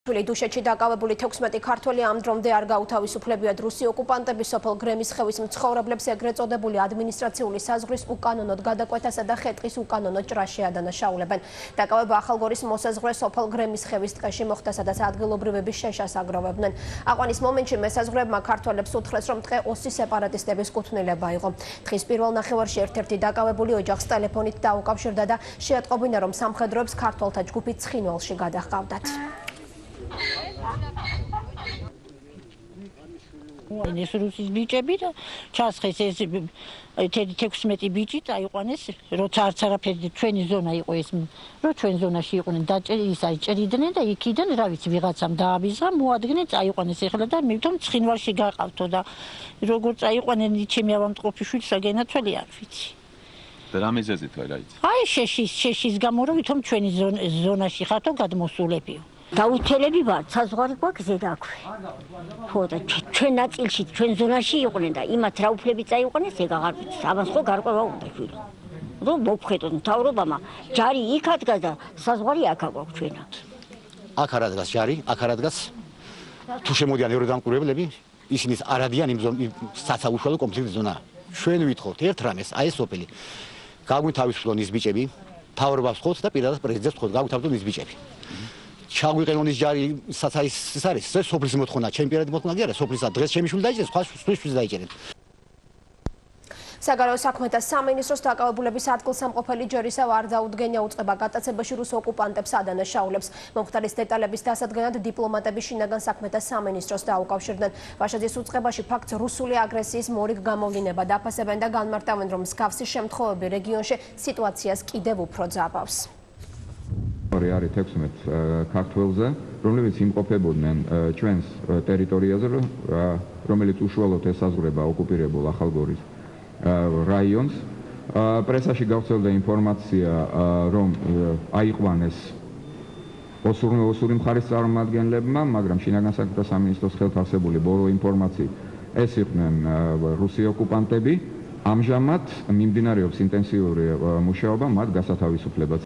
დუშეთში დაკავებული 16 ქართველი ამ დრომდე არ გაუთავისუფლებიათ რუსი ოკუპანტების სოფელ გრემისხევის მცხოვრებლებს ეგრეთ წოდებული ადმინისტრაციული საზღვრის უკანონოდ გადაკვეთასა და ხეტყის უკანონო ჭრაში ადანაშაულებენ. დაკავება ახალგორის მოსაზღვრე სოფელ გრემისხევის ტყეში მოხდა, სადაც ადგილობრივები შეშას აგროვებდნენ. აყვანის მომენტში მესაზღვრებმა ქართველებს უთხრეს, რომ ტყე ოსი სეპარატისტების კუთვნილება იყო. დღის პირველ ნახევარში ერთ-ერთი დაკავებული ოჯახს ტელეფონით დაუკავშირდა და შეატყობინა, რომ სამხედროებს ქართველთა ჯგუფი ცხინვალში გადაჰყავდათ. ეს რუსის ბიჭები და ჩასხეს ეს 16 ბიჭი წაიყვანეს, როცა არც არაფერი ჩვენი ზონა იყო ეს, რომ ჩვენ ზონაში იყვნენ დაჭერილი, ჭერიდნენ და იქიდან რა ვიცი ვიღაცამ დააბიზღა, მოადგნენ, წაიყვანეს ეხლა და მივთომ ცხინვალში გაყავთო და როგორ წაიყვანენ ჩემი ავამტყოფიშვილს საგენათველი არ ვიცი. და რა მიზეზით რა იცი? აი შეშის გამო რომ ვითომ ჩვენი ზონაში ხართო გადმოსულებიო. დაუთელები ვარ, საზღვარი გვაქვს ზედაქვე. ხო და ჩვენ ნაწილში, ჩვენ ზონაში იყვნენ და იმათ რა უფლები წაიყვანეს, ეგ აღარ ვიცი. ამას ხო გარკვევა უნდა შვილო. რომ მოვხედოთ მთავრობამ, ჯარი იქ ადგას და საზღვარი აქ აგვაქვს ჩვენად. აქ არ ადგას ჯარი, აქ არ ადგას. თუ შემოდიან ევროდამკვირვებლები, ისინი არ ადიან იმ საცალუშვალო კონფლიქტის ზონა. ჩვენ ვითხოვთ ერთ რამეს, აი ეს სოფელი. გაგვითავისუფლონ ის ბიჭები, მთავრობას ვთხოვთ და პირადად პრეზიდენტს ვთხოვთ, გაგვითავისუფლონ ის ბიჭები. ჩაგვიყენონ ის ჯარი საცალის ის არის, ეს სოფლის მოთხოვნა, ჩემპიონატი მოთხოვნა კი არა, სოფლისა დღეს ჩემი შვილი დაიჭერეს, სხვა შვილს დაიჭერენ. საგარეო საქმეთა სამინისტროს დაკავებულების ადგილსამყოფელი ჯერისავ არ დაუდგენია უწყება გატაცებაში რუს ოკუპანტებს ადანაშაულებს. მომხდარის დეტალების დასადგენად დიპლომატები შინაგან საქმეთა სამინისტროს დაუკავშირდნენ. ვაშაძის უწყებაში ფაქტს რუსული აგრესიის მორიგ გამოვლინება დაფასებენ და განმარტავენ, რომ მსგავსი შემთხვევები რეგიონში სიტუაციას კიდევ უფრო ძაბავს. არის 16 ქართველზე, რომლებიც იმყოფებოდნენ ჩვენს ტერიტორიაზე, რომელიც უშუალოდ ესაზღვრება ოკუპირებულ ახალგორის რაიონს. პრესაში გავრცელდა ინფორმაცია, რომ აიყვანეს ოსური მხარის წარმომადგენლებმა, მაგრამ შინაგან საქმეთა სამინისტროს ხელთავსებული ბოლო ინფორმაციით ეს იყვნენ რუსი ოკუპანტები. ამჟამად მიმდინარეობს ინტენსიური მუშაობა მათ გასათავისუფლებაზე.